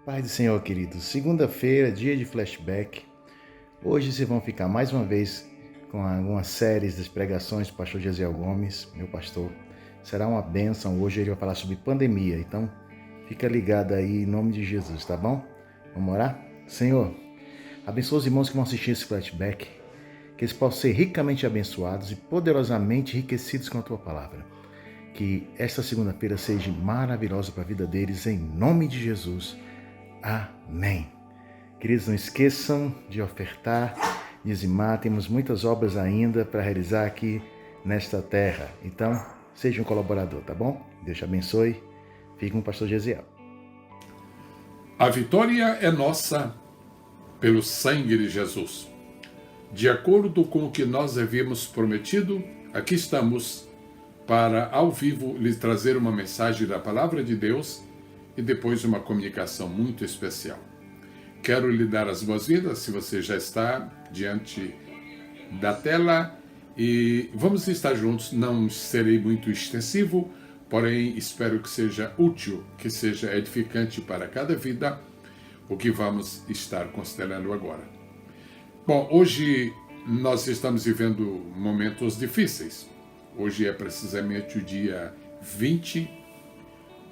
Paz do Senhor, queridos. Segunda-feira, dia de flashback. Hoje vocês vão ficar mais uma vez com algumas séries das pregações do pastor Gesiel Gomes, meu pastor. Será uma bênção. Hoje ele vai falar sobre pandemia. Então, fica ligado aí em nome de Jesus, tá bom? Vamos orar? Senhor, abençoa os irmãos que vão assistir esse flashback. Que eles possam ser ricamente abençoados e poderosamente enriquecidos com a tua palavra. Que esta segunda-feira seja maravilhosa para a vida deles, em nome de Jesus. Amém. Queridos, não esqueçam de ofertar, dizimar. Temos muitas obras ainda para realizar aqui nesta terra. Então, seja um colaborador, tá bom? Deus te abençoe. Fique com o pastor Gesiel. A vitória é nossa pelo sangue de Jesus. De acordo com o que nós havíamos prometido, aqui estamos para, ao vivo, lhes trazer uma mensagem da Palavra de Deus e depois uma comunicação muito especial. Quero lhe dar as boas-vindas, se você já está diante da tela, e vamos estar juntos. Não serei muito extensivo, porém espero que seja útil, que seja edificante para cada vida, o que vamos estar considerando agora. Bom, hoje nós estamos vivendo momentos difíceis. Hoje é precisamente o dia 20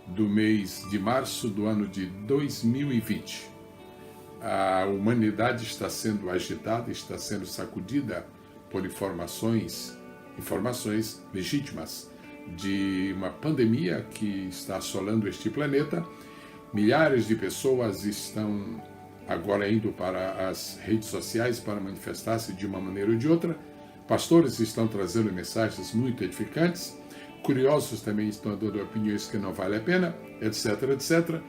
do mês de março do ano de 2020. A humanidade está sendo agitada, está sendo sacudida por informações legítimas de uma pandemia que está assolando este planeta. Milhares de pessoas estão agora indo para as redes sociais para manifestar-se de uma maneira ou de outra. Pastores estão trazendo mensagens muito edificantes. Curiosos também estão dando opiniões que não vale a pena, etc, etc.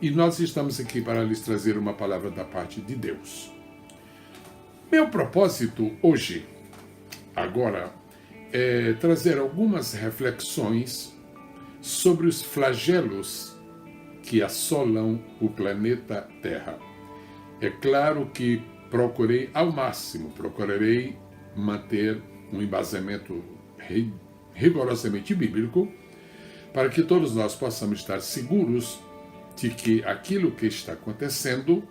E nós estamos aqui para lhes trazer uma palavra da parte de Deus. Meu propósito hoje, agora, é trazer algumas reflexões sobre os flagelos que assolam o planeta Terra. É claro que procurarei manter um embasamento rigorosamente bíblico, para que todos nós possamos estar seguros de que aquilo que está acontecendo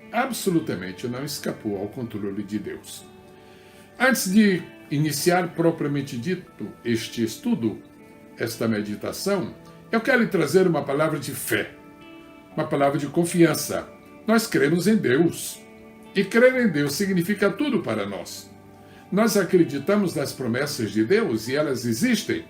absolutamente não escapou ao controle de Deus. Antes de iniciar propriamente dito este estudo, esta meditação, eu quero lhe trazer uma palavra de fé, uma palavra de confiança. Nós cremos em Deus, e crer em Deus significa tudo para nós. Nós acreditamos nas promessas de Deus e elas existem,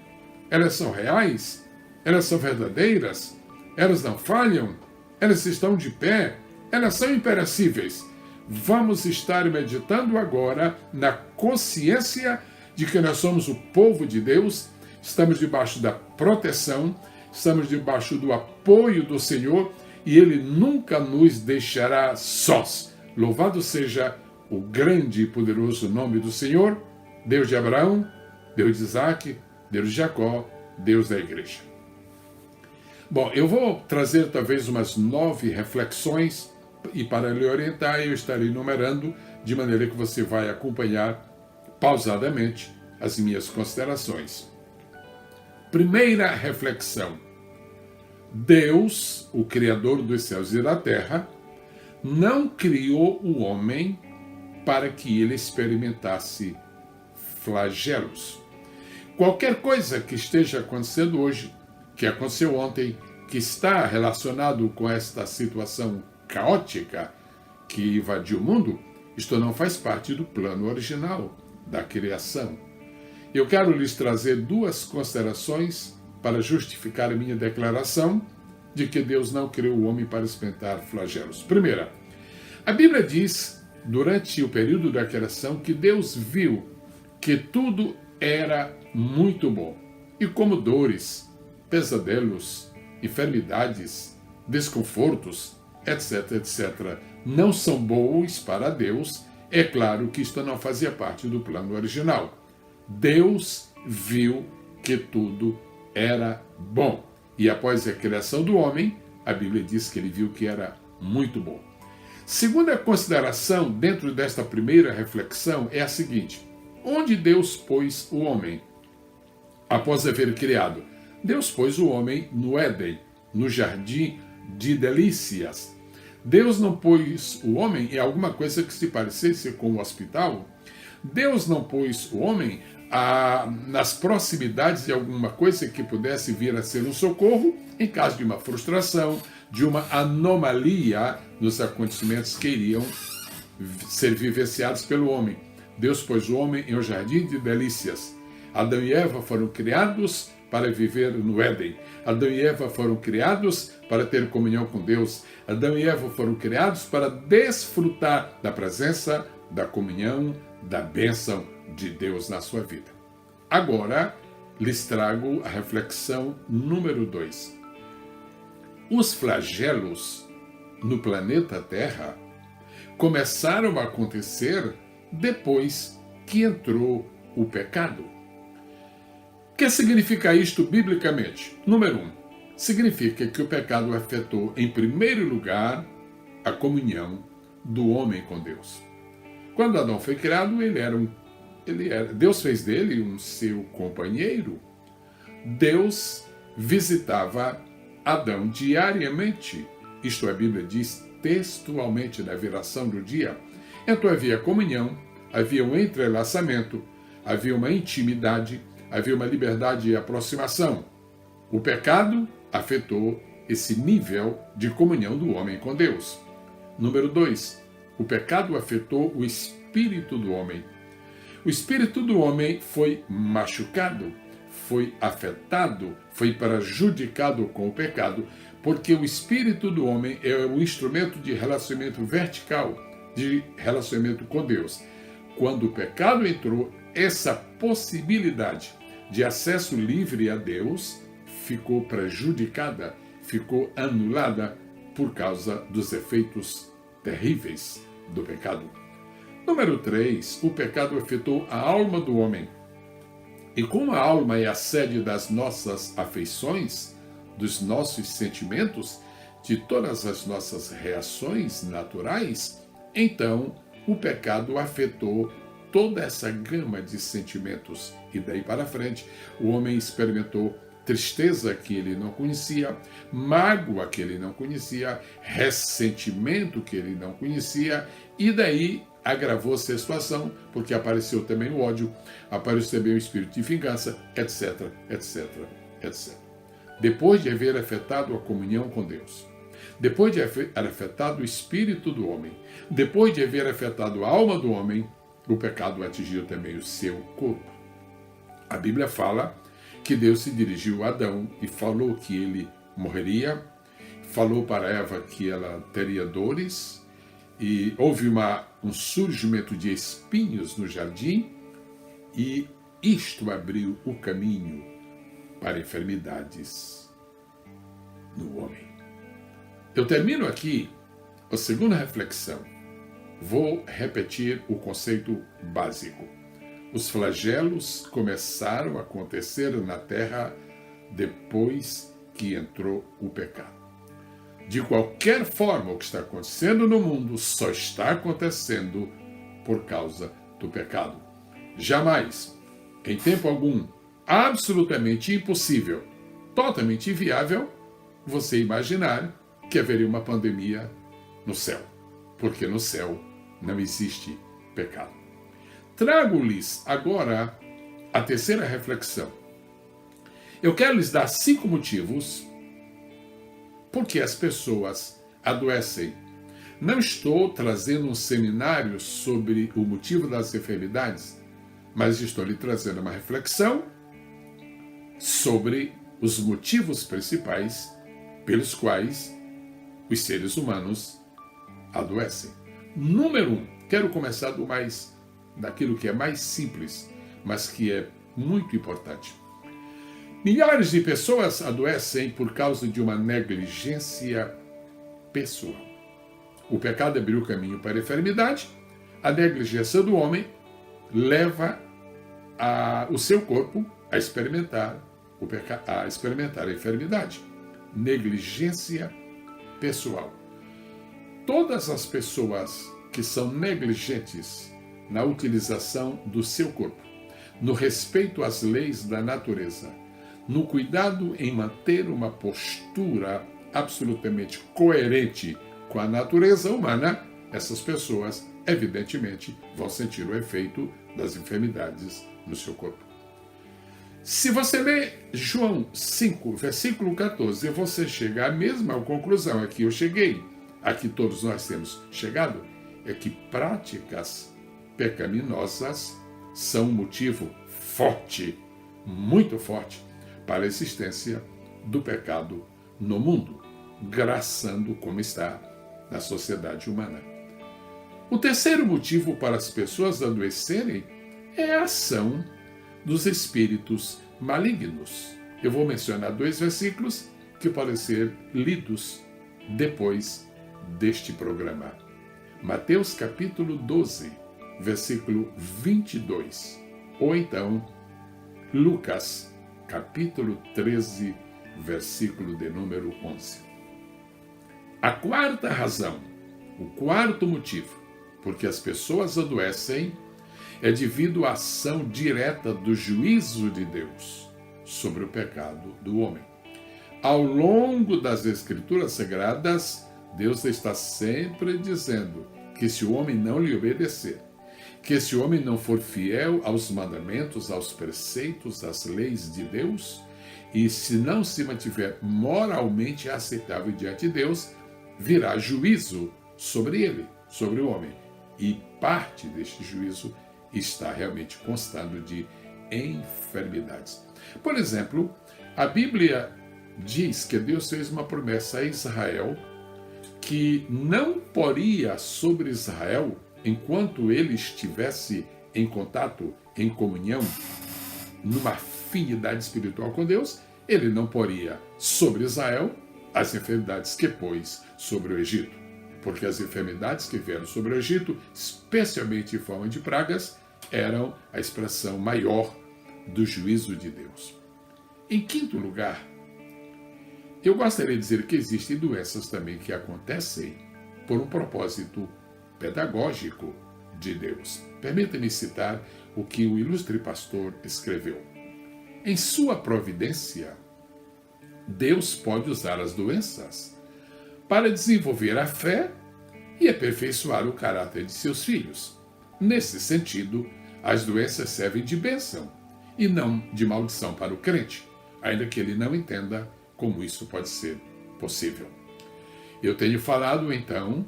elas são reais, elas são verdadeiras, elas não falham, elas estão de pé, elas são imperecíveis. Vamos estar meditando agora na consciência de que nós somos o povo de Deus, estamos debaixo da proteção, estamos debaixo do apoio do Senhor e Ele nunca nos deixará sós. Louvado seja o grande e poderoso nome do Senhor, Deus de Abraão, Deus de Isaac, Deus de Jacó, Deus da igreja. Bom, eu vou trazer talvez umas 9 reflexões e para lhe orientar eu estarei numerando de maneira que você vai acompanhar pausadamente as minhas considerações. Primeira reflexão. Deus, o Criador dos céus e da terra, não criou o homem para que ele experimentasse flagelos. Qualquer coisa que esteja acontecendo hoje, que aconteceu ontem, que está relacionado com esta situação caótica que invadiu o mundo, isto não faz parte do plano original da criação. Eu quero lhes trazer 2 considerações para justificar a minha declaração de que Deus não criou o homem para experimentar flagelos. Primeira, a Bíblia diz, durante o período da criação, que Deus viu que tudo era muito bom. E como dores, pesadelos, enfermidades, desconfortos, etc, etc, não são bons para Deus, é claro que isto não fazia parte do plano original. Deus viu que tudo era bom. E após a criação do homem, a Bíblia diz que ele viu que era muito bom. Segunda consideração dentro desta primeira reflexão é a seguinte: onde Deus pôs o homem? Após haver criado, Deus pôs o homem no Éden, no jardim de delícias. Deus não pôs o homem em alguma coisa que se parecesse com o hospital. Deus não pôs o homem nas proximidades de alguma coisa que pudesse vir a ser um socorro em caso de uma frustração, de uma anomalia nos acontecimentos que iriam ser vivenciados pelo homem. Deus pôs o homem em um jardim de delícias. Adão e Eva foram criados para viver no Éden. Adão e Eva foram criados para ter comunhão com Deus. Adão e Eva foram criados para desfrutar da presença, da comunhão, da bênção de Deus na sua vida. Agora, lhes trago a reflexão número 2. Os flagelos no planeta Terra começaram a acontecer depois que entrou o pecado. O que significa isto biblicamente? Número 1, significa que o pecado afetou, em primeiro lugar, a comunhão do homem com Deus. Quando Adão foi criado, Deus fez dele um seu companheiro. Deus visitava Adão diariamente. Isto a Bíblia diz textualmente na viração do dia. Então havia comunhão, havia um entrelaçamento, havia uma intimidade, havia uma liberdade de aproximação. O pecado afetou esse nível de comunhão do homem com Deus. Número 2, o pecado afetou o espírito do homem. O espírito do homem foi machucado, foi afetado, foi prejudicado com o pecado, porque o espírito do homem é o instrumento de relacionamento vertical, de relacionamento com Deus. Quando o pecado entrou, essa possibilidade de acesso livre a Deus ficou prejudicada, ficou anulada por causa dos efeitos terríveis do pecado. Número 3, o pecado afetou a alma do homem. E como a alma é a sede das nossas afeições, dos nossos sentimentos, de todas as nossas reações naturais, então o pecado afetou toda essa gama de sentimentos. E daí para frente, o homem experimentou tristeza que ele não conhecia, mágoa que ele não conhecia, ressentimento que ele não conhecia, e daí agravou-se a situação, porque apareceu também o ódio, apareceu também o espírito de vingança, etc, etc, etc. Depois de haver afetado a comunhão com Deus, depois de haver afetado o espírito do homem, depois de haver afetado a alma do homem, o pecado atingiu também o seu corpo. A Bíblia fala que Deus se dirigiu a Adão e falou que ele morreria, falou para Eva que ela teria dores, e houve um surgimento de espinhos no jardim, e isto abriu o caminho para enfermidades no homem. Eu termino aqui a segunda reflexão. Vou repetir o conceito básico. Os flagelos começaram a acontecer na terra depois que entrou o pecado. De qualquer forma, o que está acontecendo no mundo só está acontecendo por causa do pecado. Jamais, em tempo algum, absolutamente impossível, totalmente inviável, você imaginar que haveria uma pandemia no céu, porque no céu não existe pecado. Trago-lhes agora a terceira reflexão. Eu quero lhes dar 5 motivos por que as pessoas adoecem. Não estou trazendo um seminário sobre o motivo das enfermidades, mas estou lhe trazendo uma reflexão sobre os motivos principais pelos quais os seres humanos adoecem. Número 1, quero começar daquilo que é mais simples, mas que é muito importante. Milhares de pessoas adoecem por causa de uma negligência pessoal. O pecado abriu o caminho para a enfermidade, a negligência do homem leva o seu corpo a experimentar a enfermidade. Negligência pessoal. Todas as pessoas que são negligentes na utilização do seu corpo, no respeito às leis da natureza, no cuidado em manter uma postura absolutamente coerente com a natureza humana, essas pessoas, evidentemente, vão sentir o efeito das enfermidades no seu corpo. Se você lê João 5, versículo 14, você chega à mesma conclusão a que eu cheguei, a que todos nós temos chegado, é que práticas pecaminosas são um motivo forte, muito forte, para a existência do pecado no mundo, graçando como está na sociedade humana. O terceiro motivo para as pessoas adoecerem é a ação dos espíritos malignos. Eu vou mencionar 2 versículos que podem ser lidos depois deste programa. Mateus capítulo 12, versículo 22, ou então Lucas capítulo 13, versículo de número 11. A quarta razão, o quarto motivo, porque as pessoas adoecem, é devido à ação direta do juízo de Deus sobre o pecado do homem. Ao longo das Escrituras Sagradas, Deus está sempre dizendo que se o homem não lhe obedecer, que se o homem não for fiel aos mandamentos, aos preceitos, às leis de Deus, e se não se mantiver moralmente aceitável diante de Deus, virá juízo sobre ele, sobre o homem. E parte deste juízo está realmente constando de enfermidades. Por exemplo, a Bíblia diz que Deus fez uma promessa a Israel que não poria sobre Israel, enquanto ele estivesse em contato, em comunhão, numa afinidade espiritual com Deus, ele não poria sobre Israel as enfermidades que pôs sobre o Egito. Porque as enfermidades que vieram sobre o Egito, especialmente em forma de pragas, eram a expressão maior do juízo de Deus. Em quinto lugar, eu gostaria de dizer que existem doenças também que acontecem por um propósito pedagógico de Deus. Permita-me citar o que o ilustre pastor escreveu. Em sua providência, Deus pode usar as doenças para desenvolver a fé e aperfeiçoar o caráter de seus filhos. Nesse sentido, as doenças servem de bênção e não de maldição para o crente, ainda que ele não entenda como isso pode ser possível. Eu tenho falado, então,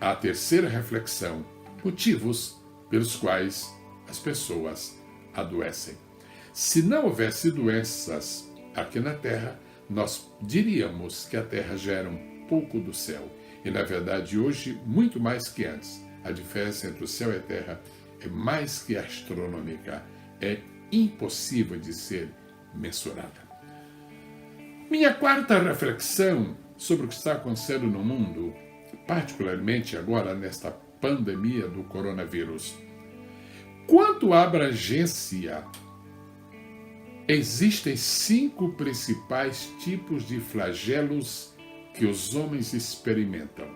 a terceira reflexão, motivos pelos quais as pessoas adoecem. Se não houvesse doenças aqui na Terra, nós diríamos que a Terra já era um pouco do céu. E, na verdade, hoje, muito mais que antes, a diferença entre o céu e a Terra é mais que astronômica. É impossível de ser mensurada. Minha quarta reflexão sobre o que está acontecendo no mundo, particularmente agora nesta pandemia do coronavírus. Quanto à abrangência, existem 5 principais tipos de flagelos que os homens experimentam.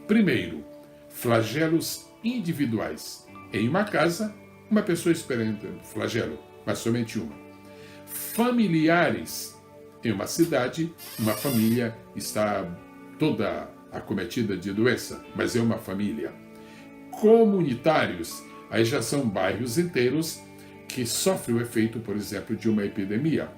Primeiro, flagelos individuais. Em uma casa, uma pessoa experimenta flagelo, mas somente uma. Familiares. Em uma cidade, uma família está toda acometida de doença, mas é uma família. Comunitários. Aí já são bairros inteiros que sofrem o efeito, por exemplo, de uma epidemia.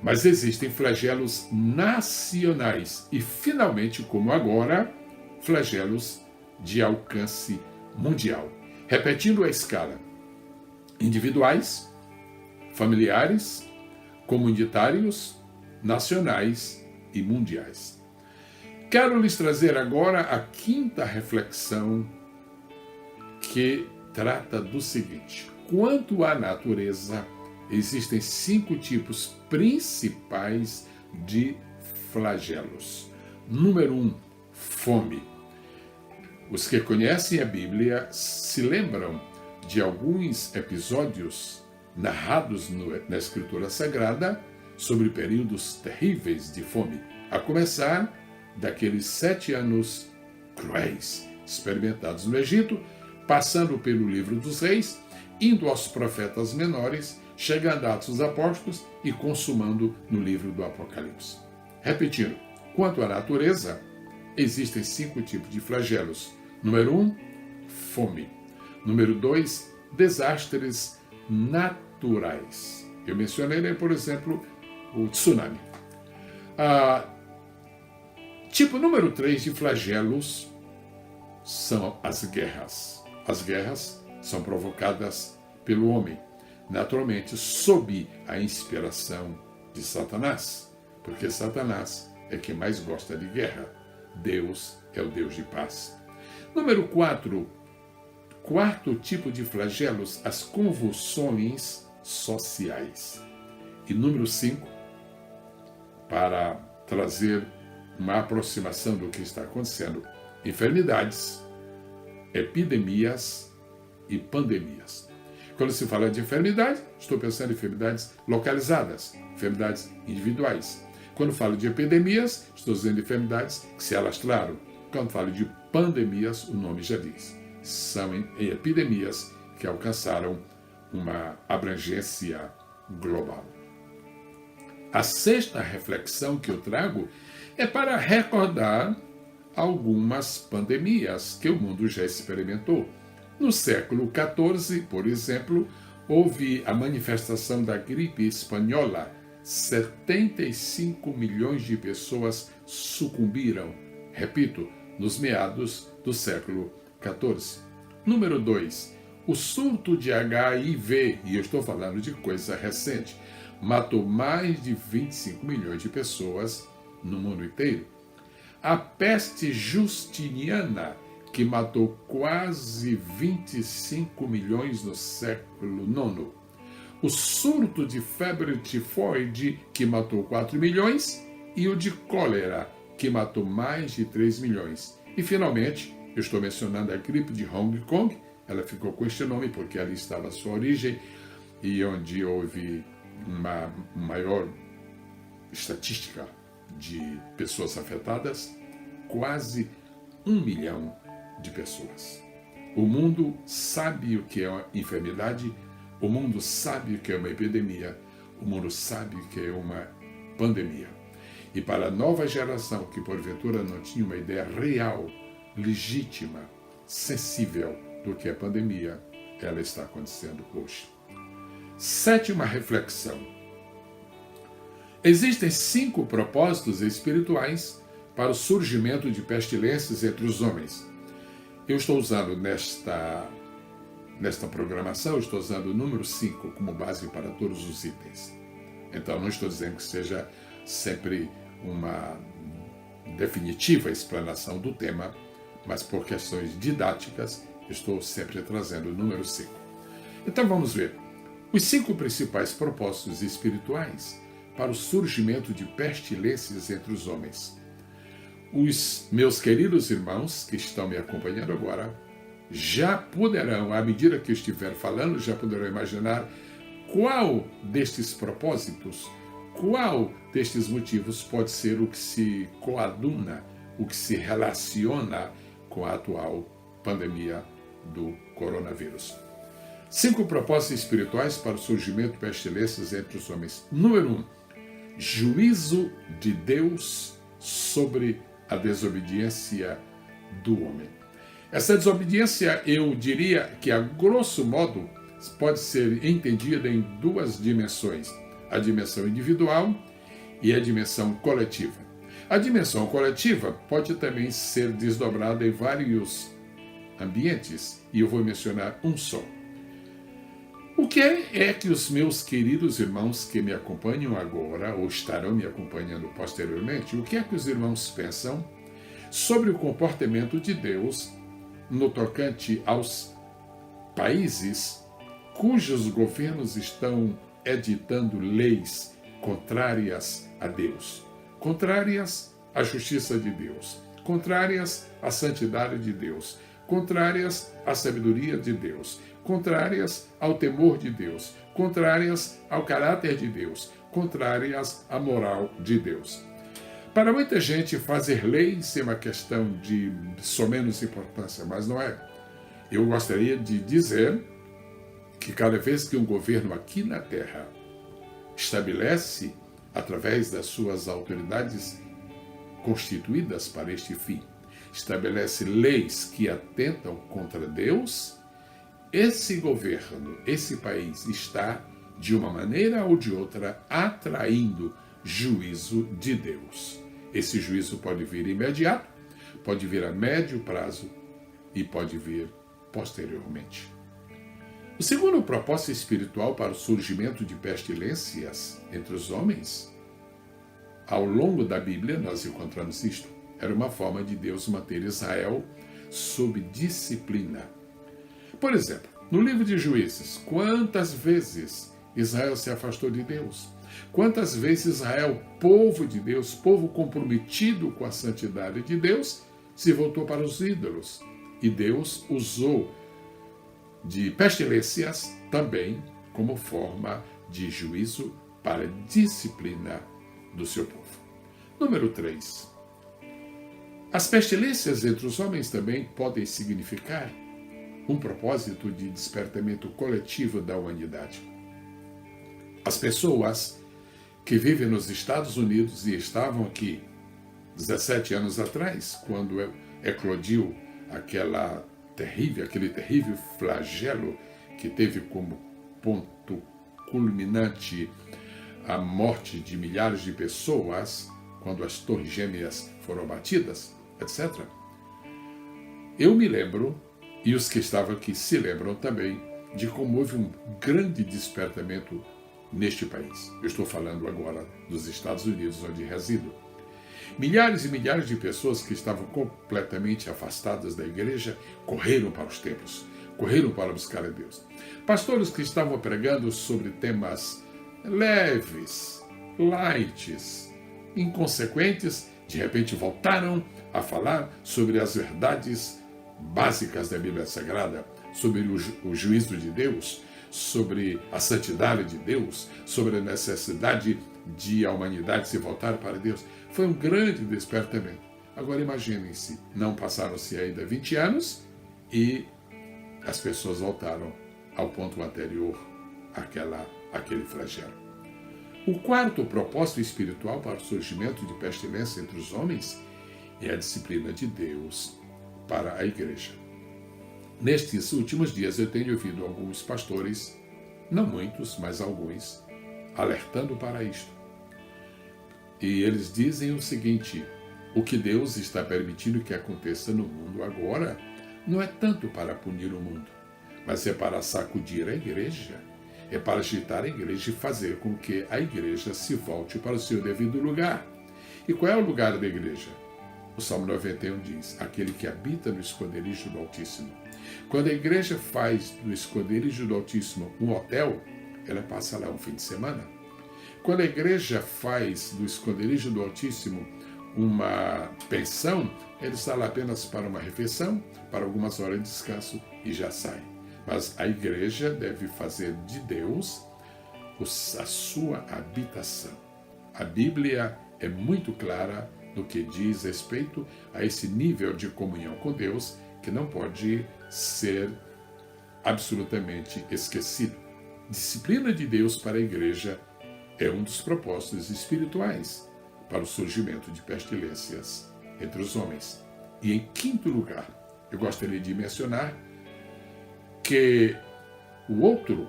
Mas existem flagelos nacionais e, finalmente, como agora, flagelos de alcance mundial. Repetindo a escala: individuais, familiares, comunitários, nacionais e mundiais. Quero lhes trazer agora a quinta reflexão, que trata do seguinte: quanto à natureza, existem 5 tipos principais de flagelos. Número 1, fome. Os que conhecem a Bíblia se lembram de alguns episódios narrados na Escritura Sagrada sobre períodos terríveis de fome, a começar daqueles 7 anos cruéis experimentados no Egito, passando pelo livro dos reis, indo aos profetas menores, chegando a Atos dos Apóstolos e consumando no livro do Apocalipse. Repetindo, quanto à natureza, existem 5 tipos de flagelos. Número 1, fome. Número 2, desastres naturais. Eu mencionei, por exemplo, o tsunami. Tipo número 3 de flagelos são as guerras. As guerras são provocadas pelo homem, naturalmente sob a inspiração de Satanás, porque Satanás é quem mais gosta de guerra. Deus é o Deus de paz. Número 4, quarto tipo de flagelos, as convulsões sociais. E número 5, para trazer uma aproximação do que está acontecendo, enfermidades, epidemias e pandemias. Quando se fala de enfermidade, estou pensando em enfermidades localizadas, enfermidades individuais. Quando falo de epidemias, estou dizendo enfermidades que se alastraram. Quando falo de pandemias, o nome já diz. São epidemias que alcançaram uma abrangência global. A sexta reflexão que eu trago é para recordar algumas pandemias que o mundo já experimentou. No século XIV, por exemplo, houve a manifestação da gripe espanhola. 75 milhões de pessoas sucumbiram, repito, nos meados do século XIV. Número 2, o surto de HIV, e eu estou falando de coisa recente, matou mais de 25 milhões de pessoas no mundo inteiro. A peste justiniana, que matou quase 25 milhões no século IX. O surto de febre tifoide, que matou 4 milhões, e o de cólera, que matou mais de 3 milhões. E, finalmente, eu estou mencionando a gripe de Hong Kong, ela ficou com este nome porque ali estava a sua origem, e onde houve uma maior estatística de pessoas afetadas, quase 1 milhão de pessoas. O mundo sabe o que é uma enfermidade, o mundo sabe o que é uma epidemia, o mundo sabe o que é uma pandemia. E para a nova geração que porventura não tinha uma ideia real, legítima, sensível do que é pandemia, ela está acontecendo hoje. Sétima reflexão. Existem 5 propósitos espirituais para o surgimento de pestilências entre os homens. Eu estou usando nesta programação, estou usando o número 5 como base para todos os itens. Então, não estou dizendo que seja sempre uma definitiva explanação do tema, mas por questões didáticas, estou sempre trazendo o número 5. Então, vamos ver. Os 5 principais propósitos espirituais para o surgimento de pestilências entre os homens. Os meus queridos irmãos que estão me acompanhando agora já poderão, à medida que eu estiver falando, já poderão imaginar qual destes propósitos, qual destes motivos pode ser o que se coaduna, o que se relaciona com a atual pandemia do coronavírus. 5 propósitos espirituais para o surgimento de pestilências entre os homens. Número 1, juízo de Deus sobre a desobediência do homem. Essa desobediência, eu diria que, a grosso modo, pode ser entendida em 2 dimensões: a dimensão individual e a dimensão coletiva. A dimensão coletiva pode também ser desdobrada em vários ambientes, e eu vou mencionar um só. O que é que os meus queridos irmãos que me acompanham agora, ou estarão me acompanhando posteriormente, o que é que os irmãos pensam sobre o comportamento de Deus no tocante aos países cujos governos estão editando leis contrárias a Deus, contrárias à justiça de Deus, contrárias à santidade de Deus, contrárias à sabedoria de Deus, contrárias ao temor de Deus, contrárias ao caráter de Deus, contrárias à moral de Deus. Para muita gente, fazer leis é uma questão de somenos importância, mas não é. Eu gostaria de dizer que cada vez que um governo aqui na Terra estabelece, através das suas autoridades constituídas para este fim. Estabelece leis que atentam contra Deus. Esse governo, esse país está, de uma maneira ou de outra, atraindo juízo de Deus. Esse juízo pode vir imediato, pode vir a médio prazo e pode vir posteriormente. O segundo propósito espiritual para o surgimento de pestilências entre os homens, ao longo da Bíblia nós encontramos isto, era uma forma de Deus manter Israel sob disciplina. Por exemplo, no livro de Juízes, quantas vezes Israel se afastou de Deus? Quantas vezes Israel, povo de Deus, povo comprometido com a santidade de Deus, se voltou para os ídolos? E Deus usou de pestilências também como forma de juízo para disciplina do seu povo. Número 3. As pestilências entre os homens também podem significar um propósito de despertamento coletivo da humanidade. As pessoas que vivem nos Estados Unidos e estavam aqui 17 anos atrás, quando eclodiu aquele terrível flagelo que teve como ponto culminante a morte de milhares de pessoas, quando as torres gêmeas foram batidas, etc. Eu me lembro, e os que estavam aqui se lembram também, de como houve um grande despertamento neste país. Eu estou falando agora dos Estados Unidos, onde resido. Milhares e milhares de pessoas que estavam completamente afastadas da igreja correram para os templos, correram para buscar a Deus. Pastores que estavam pregando sobre temas leves, lights, inconsequentes, de repente voltaram a falar sobre as verdades básicas da Bíblia Sagrada, sobre o juízo de Deus, sobre a santidade de Deus, sobre a necessidade de a humanidade se voltar para Deus. Foi um grande despertamento. Agora imaginem-se, não passaram-se ainda 20 anos e as pessoas voltaram ao ponto anterior àquele flagelo. O quarto propósito espiritual para o surgimento de pestilência entre os homens é a disciplina de Deus para a igreja. Nestes últimos dias eu tenho ouvido alguns pastores, não muitos, mas alguns, alertando para isto. E eles dizem o seguinte: o que Deus está permitindo que aconteça no mundo agora não é tanto para punir o mundo, mas é para sacudir a igreja, é para agitar a igreja e fazer com que a igreja se volte para o seu devido lugar. E qual é o lugar da igreja? O Salmo 91 diz: aquele que habita no esconderijo do Altíssimo. Quando a igreja faz do esconderijo do Altíssimo um hotel, ela passa lá um fim de semana. Quando a igreja faz do esconderijo do Altíssimo uma pensão, ele está lá apenas para uma refeição, para algumas horas de descanso e já sai. Mas a igreja deve fazer de Deus a sua habitação. A Bíblia é muito clara no que diz respeito a esse nível de comunhão com Deus que não pode ser absolutamente esquecido. Disciplina de Deus para a igreja é um dos propósitos espirituais para o surgimento de pestilências entre os homens. E em quinto lugar, eu gostaria de mencionar que o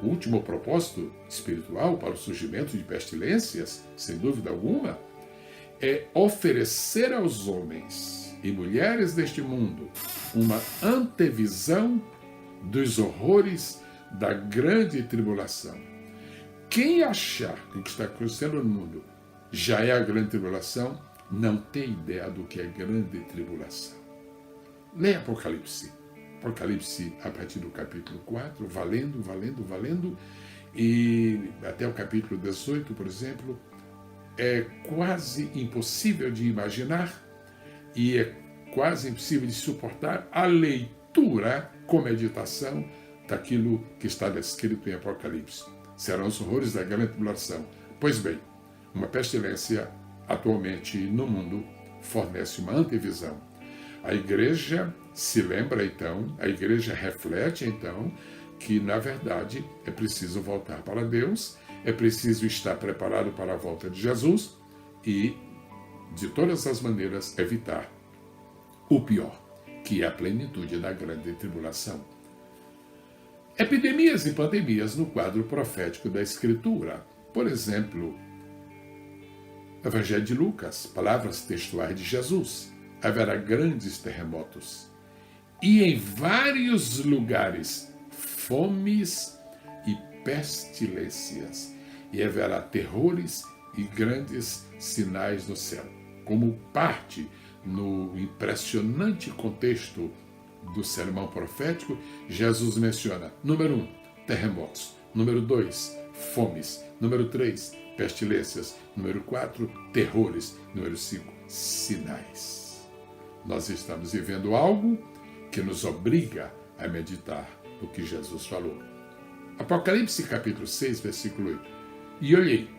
último propósito espiritual para o surgimento de pestilências, sem dúvida alguma, é oferecer aos homens e mulheres deste mundo uma antevisão dos horrores da grande tribulação. Quem achar que o que está acontecendo no mundo já é a grande tribulação, não tem ideia do que é grande tribulação. Leia Apocalipse. Apocalipse a partir do capítulo 4, valendo, e até o capítulo 18, por exemplo, é quase impossível de imaginar e é quase impossível de suportar a leitura com meditação daquilo que está descrito em Apocalipse. Serão os horrores da grande tribulação. Pois bem, uma pestilência atualmente no mundo fornece uma antevisão. A igreja se lembra então, a igreja reflete então que na verdade é preciso voltar para Deus, é preciso estar preparado para a volta de Jesus e de todas as maneiras, evitar o pior, que é a plenitude da grande tribulação. Epidemias e pandemias no quadro profético da Escritura. Por exemplo, Evangelho de Lucas, palavras textuais de Jesus. Haverá grandes terremotos. E em vários lugares, fomes e pestilências. E haverá terrores e grandes sinais no céu. Como parte no impressionante contexto do sermão profético, Jesus menciona, número 1, terremotos. Número 2, fomes. Número 3, pestilências. Número 4, terrores. Número 5, sinais. Nós estamos vivendo algo que nos obriga a meditar o que Jesus falou. Apocalipse capítulo 6, versículo 8. E olhei,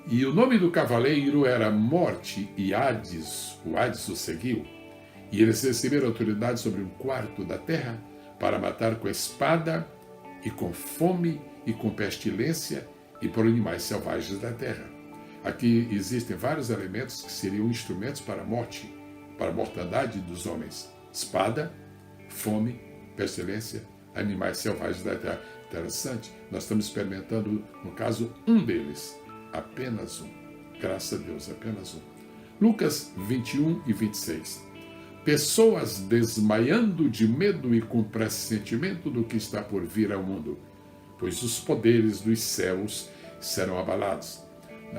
e o nome do cavaleiro era Morte, e Hades, o Hades o seguiu, e eles receberam autoridade sobre um quarto da terra para matar com espada, e com fome, e com pestilência, e por animais selvagens da terra. Aqui existem vários elementos que seriam instrumentos para a morte, para a mortandade dos homens. Espada, fome, pestilência, animais selvagens da terra. Interessante, nós estamos experimentando, no caso, um deles. Apenas um. Graças a Deus, apenas um. Lucas 21 e 26. Pessoas desmaiando de medo e com pressentimento do que está por vir ao mundo, pois os poderes dos céus serão abalados.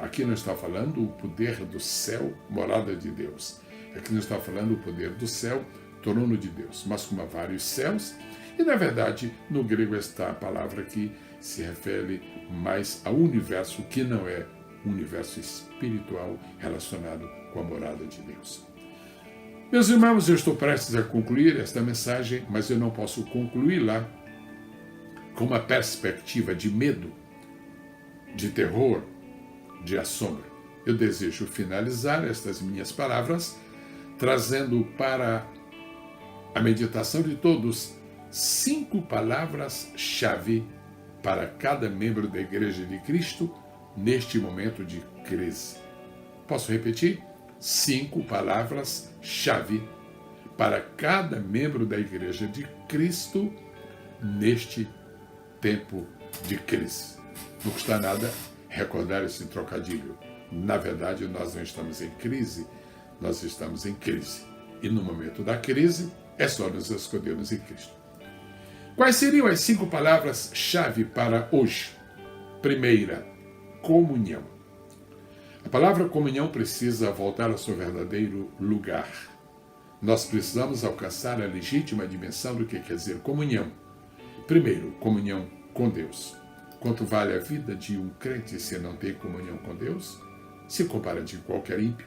Aqui não está falando o poder do céu, morada de Deus. Aqui não está falando o poder do céu, trono de Deus, mas como há vários céus. E, na verdade, no grego está a palavra que se refere mais ao universo, que não é um universo espiritual relacionado com a morada de Deus. Meus irmãos, eu estou prestes a concluir esta mensagem, mas eu não posso concluí-la com uma perspectiva de medo, de terror, de assombro. Eu desejo finalizar estas minhas palavras trazendo para a meditação de todos 5 palavras-chave para cada membro da Igreja de Cristo neste momento de crise. Posso repetir? 5 palavras-chave para cada membro da Igreja de Cristo neste tempo de crise. Não custa nada recordar esse trocadilho. Na verdade, nós não estamos em crise, nós estamos em crise. E no momento da crise, é só nos escondermos em Cristo. Quais seriam as 5 palavras-chave para hoje? Primeira, comunhão. A palavra comunhão precisa voltar ao seu verdadeiro lugar. Nós precisamos alcançar a legítima dimensão do que quer dizer comunhão. Primeiro, comunhão com Deus. Quanto vale a vida de um crente se não tem comunhão com Deus? Se compara de qualquer ímpio.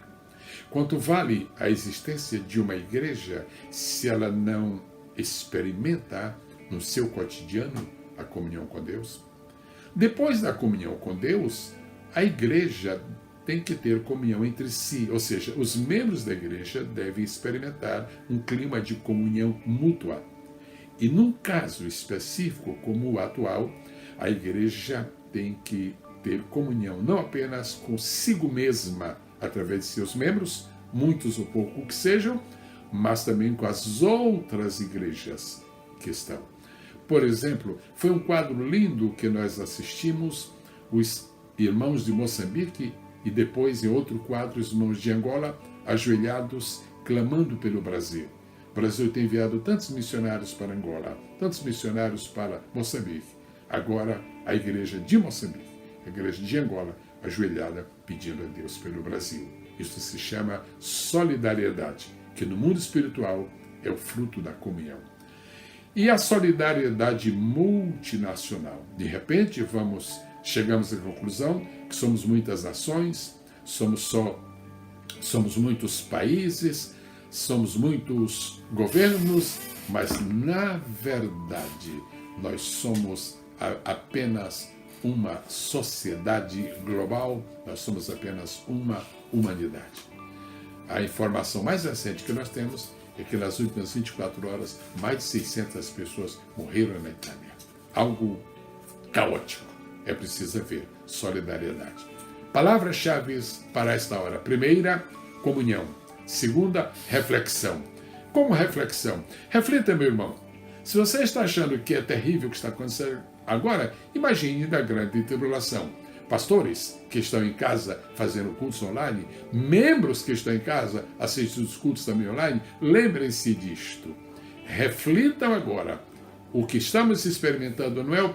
Quanto vale a existência de uma igreja se ela não experimenta no seu cotidiano a comunhão com Deus? Depois da comunhão com Deus, a igreja tem que ter comunhão entre si, ou seja, os membros da igreja devem experimentar um clima de comunhão mútua. E num caso específico como o atual, a igreja tem que ter comunhão não apenas consigo mesma, através de seus membros, muitos ou pouco que sejam, mas também com as outras igrejas que estão. Por exemplo, foi um quadro lindo que nós assistimos, os irmãos de Moçambique, e depois em outro quadro, os irmãos de Angola, ajoelhados, clamando pelo Brasil. O Brasil tem enviado tantos missionários para Angola, tantos missionários para Moçambique. Agora, a igreja de Moçambique, a igreja de Angola, ajoelhada, pedindo a Deus pelo Brasil. Isso se chama solidariedade, que no mundo espiritual é o fruto da comunhão. E a solidariedade multinacional. De repente, chegamos à conclusão que somos muitas nações, somos muitos países, somos muitos governos, mas, na verdade, nós somos apenas uma sociedade global, nós somos apenas uma humanidade. A informação mais recente que nós temos é que nas últimas 24 horas, mais de 600 pessoas morreram na Itália. Algo caótico. É preciso haver solidariedade. Palavras-chave para esta hora. Primeira, comunhão. Segunda, reflexão. Como reflexão? Reflita, meu irmão. Se você está achando que é terrível o que está acontecendo agora, imagine da grande tribulação. Pastores que estão em casa fazendo cultos online, membros que estão em casa assistindo os cultos também online, lembrem-se disto. Reflitam agora. O que estamos experimentando não é o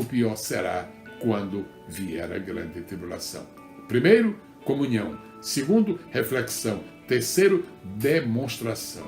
pior será quando vier a grande tribulação. Primeiro, comunhão. Segundo, reflexão. Terceiro, demonstração.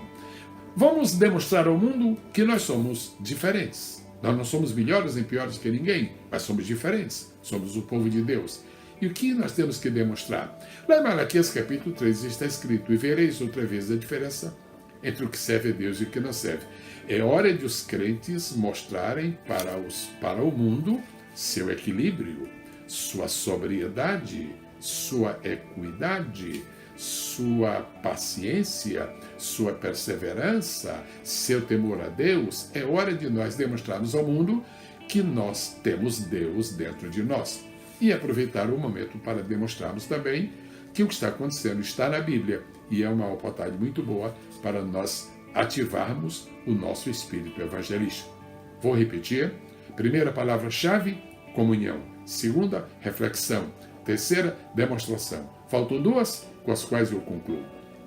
Vamos demonstrar ao mundo que nós somos diferentes. Nós não somos melhores nem piores que ninguém, mas somos diferentes. Somos o povo de Deus. E o que nós temos que demonstrar? Lá em Malaquias capítulo 3 está escrito: e vereis outra vez a diferença entre o que serve a Deus e o que não serve. É hora de os crentes mostrarem para o mundo seu equilíbrio, sua sobriedade, sua equidade, sua paciência, sua perseverança, seu temor a Deus. É hora de nós demonstrarmos ao mundo que nós temos Deus dentro de nós. E aproveitar o momento para demonstrarmos também que o que está acontecendo está na Bíblia. E é uma oportunidade muito boa para nós ativarmos o nosso espírito evangelístico. Vou repetir. Primeira palavra-chave, comunhão. Segunda, reflexão. Terceira, demonstração. Faltam duas, com as quais eu concluo.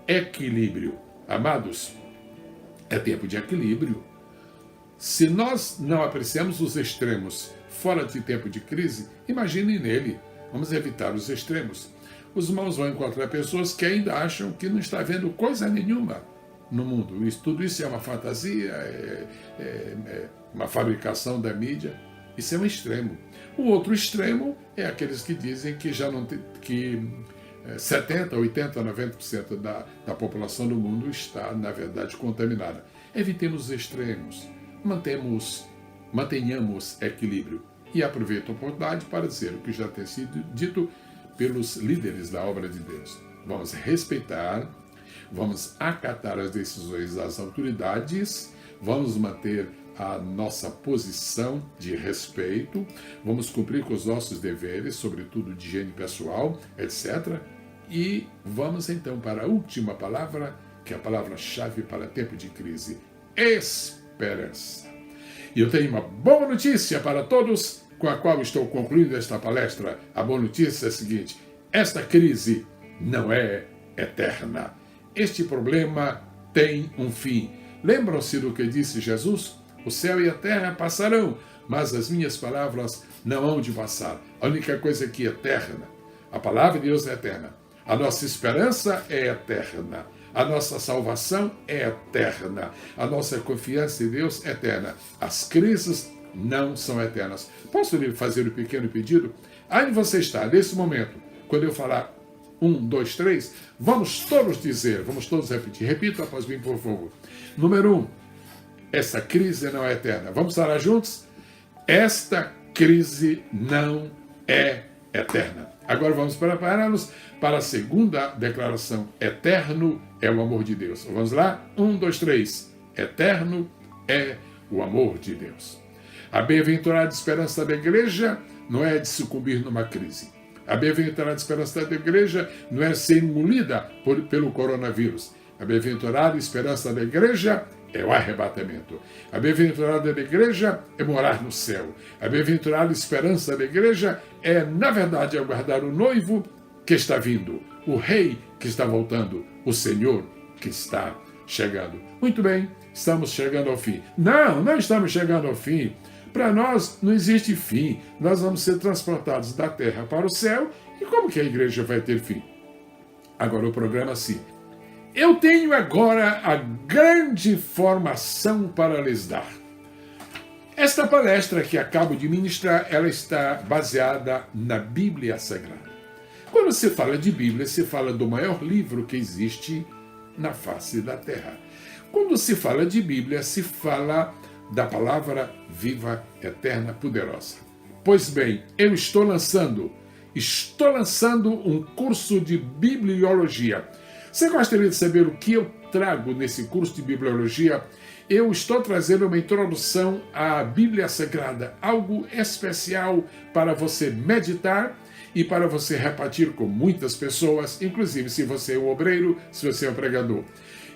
Equilíbrio. Amados, é tempo de equilíbrio. Se nós não apreciamos os extremos fora de tempo de crise, imaginem nele. Vamos evitar os extremos. Os irmãos vão encontrar pessoas que ainda acham que não está havendo coisa nenhuma no mundo. Tudo isso é uma fantasia, uma fabricação da mídia. Isso é um extremo. O outro extremo é aqueles que dizem que já não tem, que 70, 80, 90% da população do mundo está, na verdade, contaminada. Evitemos os extremos. Mantenhamos equilíbrio. E aproveito a oportunidade para dizer o que já tem sido dito pelos líderes da obra de Deus. Vamos respeitar, vamos acatar as decisões das autoridades, vamos manter a nossa posição de respeito, vamos cumprir com os nossos deveres, sobretudo de higiene pessoal, etc. E vamos então para a última palavra, que é a palavra-chave para tempo de crise: esperança. E eu tenho uma boa notícia para todos, com a qual estou concluindo esta palestra. A boa notícia é a seguinte: esta crise não é eterna. Este problema tem um fim. Lembram-se do que disse Jesus? O céu e a terra passarão, mas as minhas palavras não hão de passar. A única coisa que é eterna, a palavra de Deus é eterna. A nossa esperança é eterna. A nossa salvação é eterna. A nossa confiança em Deus é eterna. As crises não são eternas. Posso lhe fazer um pequeno pedido? Aí você está, nesse momento, quando eu falar 1, 2, 3, vamos todos dizer, vamos todos repetir. Repita após mim, por favor. Número 1, essa crise não é eterna. Vamos falar juntos? Esta crise não é eterna. Agora vamos preparar-nos para a segunda declaração. Eterno é o amor de Deus. Vamos lá? 1, 2, 3. Eterno é o amor de Deus. A bem-aventurada esperança da igreja não é de sucumbir numa crise. A bem-aventurada esperança da igreja não é ser engolida pelo coronavírus. A bem-aventurada esperança da igreja é o arrebatamento. A bem-aventurada da igreja é morar no céu. A bem-aventurada esperança da igreja é, na verdade, aguardar o noivo que está vindo, o rei que está voltando, o Senhor que está chegando. Muito bem, estamos chegando ao fim. Não estamos chegando ao fim. Para nós não existe fim. Nós vamos ser transportados da terra para o céu. E como que a igreja vai ter fim? Agora o programa sim. Eu tenho agora a grande informação para lhes dar. Esta palestra que acabo de ministrar, ela está baseada na Bíblia Sagrada. Quando se fala de Bíblia, se fala do maior livro que existe na face da terra. Quando se fala de Bíblia, se fala da palavra viva, eterna, poderosa. Pois bem, eu estou lançando um curso de bibliologia. Você gostaria de saber o que eu trago nesse curso de bibliologia? Eu estou trazendo uma introdução à Bíblia Sagrada, algo especial para você meditar e para você repartir com muitas pessoas, inclusive se você é um obreiro, se você é um pregador.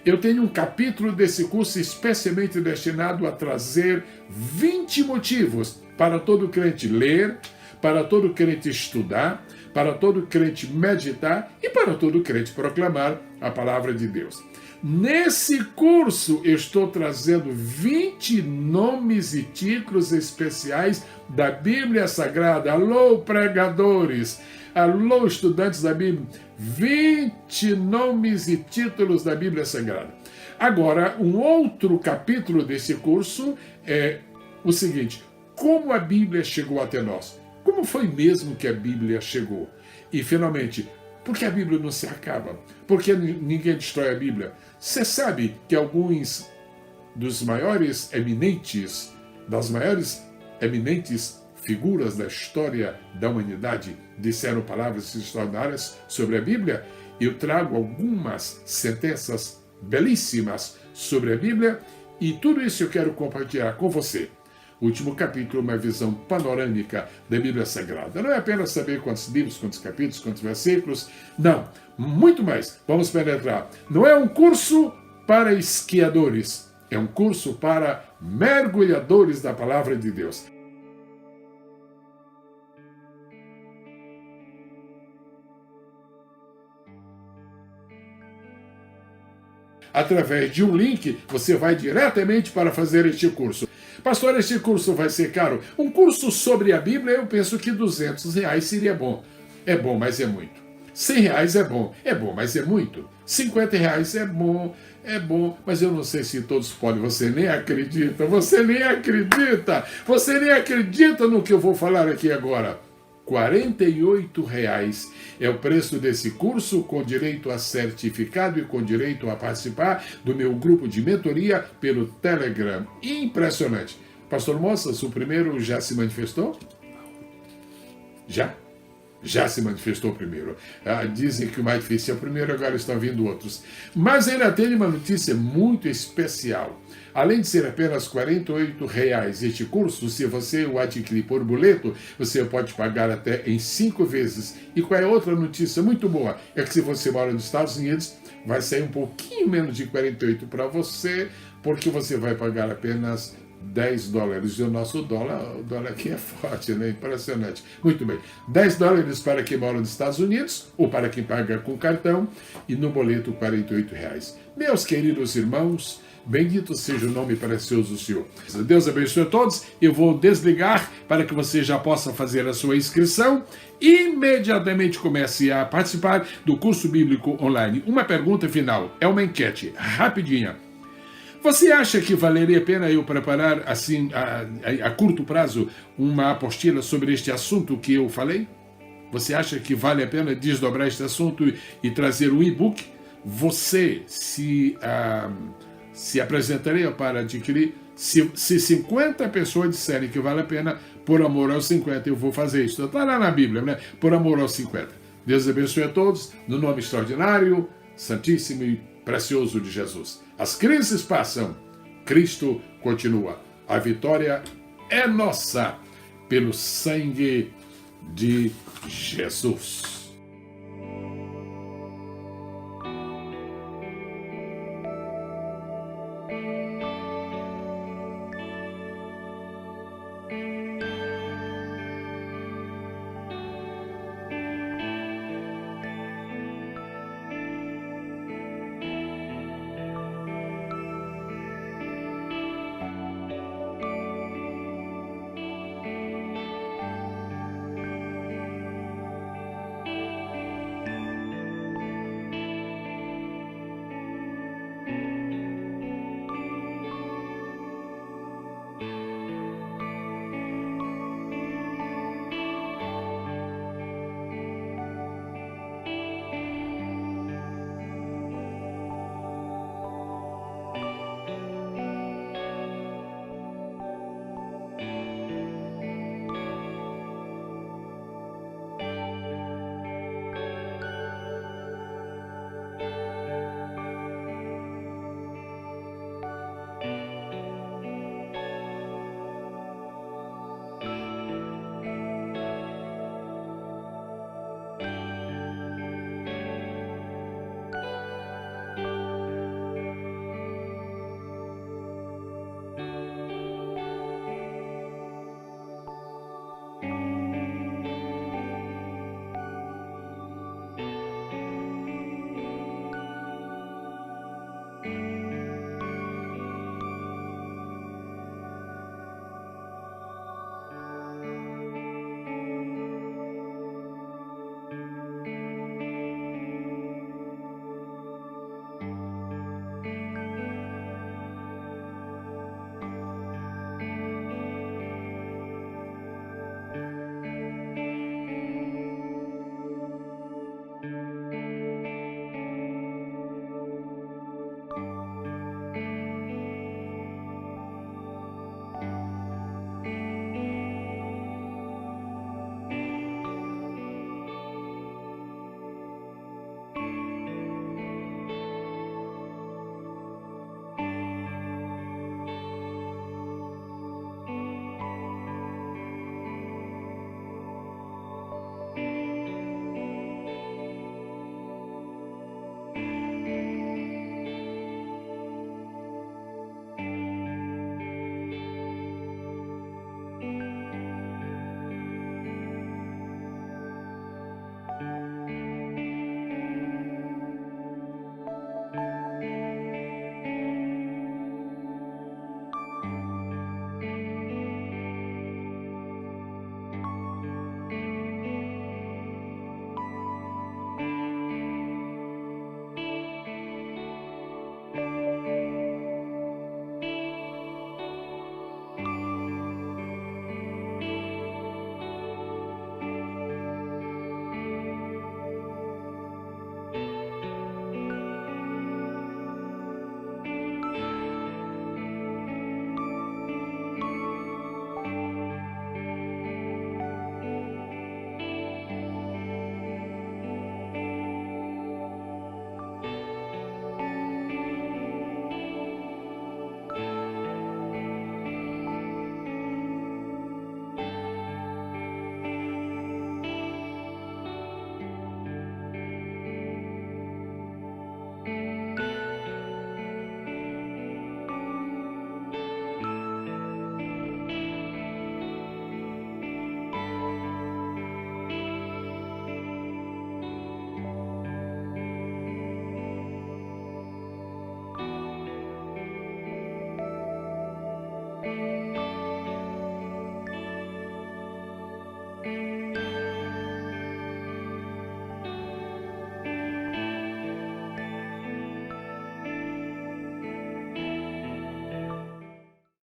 Eu tenho um capítulo desse curso especialmente destinado a trazer 20 motivos para todo crente ler, para todo crente estudar, para todo crente meditar e para todo crente proclamar a palavra de Deus. Nesse curso eu estou trazendo 20 nomes e títulos especiais da Bíblia Sagrada. Alô, pregadores! Alô, estudantes da Bíblia! 20 nomes e títulos da Bíblia Sagrada. Agora, um outro capítulo desse curso é o seguinte: como a Bíblia chegou até nós? Como foi mesmo que a Bíblia chegou? E, finalmente, por que a Bíblia não se acaba? Por que ninguém destrói a Bíblia? Você sabe que alguns das maiores eminentes figuras da história da humanidade disseram palavras extraordinárias sobre a Bíblia? Eu trago algumas sentenças belíssimas sobre a Bíblia e tudo isso eu quero compartilhar com você. O último capítulo é uma visão panorâmica da Bíblia Sagrada. Não é apenas saber quantos livros, quantos capítulos, quantos versículos. Não, muito mais. Vamos penetrar. Não é um curso para esquiadores. É um curso para mergulhadores da palavra de Deus. Através de um link, você vai diretamente para fazer este curso. Pastor, este curso vai ser caro? Um curso sobre a Bíblia, eu penso que R$200 seria bom. É bom, mas é muito. R$100 é bom, mas é muito. R$50 é bom, mas eu não sei se todos podem. Você nem acredita no que eu vou falar aqui agora. R$48 é o preço desse curso, com direito a certificado e com direito a participar do meu grupo de mentoria pelo Telegram. Impressionante. Pastor Moças, o primeiro já se manifestou? Já se manifestou primeiro. Dizem que o mais difícil é o primeiro, agora estão vindo outros. Mas ainda tem uma notícia muito especial. Além de ser apenas R$48 este curso, se você o adquirir por boleto, você pode pagar até em 5 vezes. E qual é outra notícia muito boa? É que se você mora nos Estados Unidos, vai sair um pouquinho menos de 48 para você, porque você vai pagar apenas $10. E o nosso dólar, o dólar aqui é forte, né? Impressionante. Muito bem. $10 para quem mora nos Estados Unidos, ou para quem paga com cartão, e no boleto R$48. Meus queridos irmãos, bendito seja o nome precioso do Senhor. Deus abençoe a todos. Eu vou desligar para que você já possa fazer a sua inscrição. Imediatamente comece a participar do curso bíblico online. Uma pergunta final, é uma enquete, rapidinha. Você acha que valeria a pena eu preparar, assim, a curto prazo, uma apostila sobre este assunto que eu falei? Você acha que vale a pena desdobrar este assunto e trazer um e-book? Você se apresentaria para adquirir? Se 50 pessoas disserem que vale a pena, por amor aos 50, eu vou fazer isso. Está lá na Bíblia, né? Por amor aos 50. Deus abençoe a todos, no nome extraordinário, santíssimo e precioso de Jesus. As crises passam, Cristo continua. A vitória é nossa, pelo sangue de Jesus.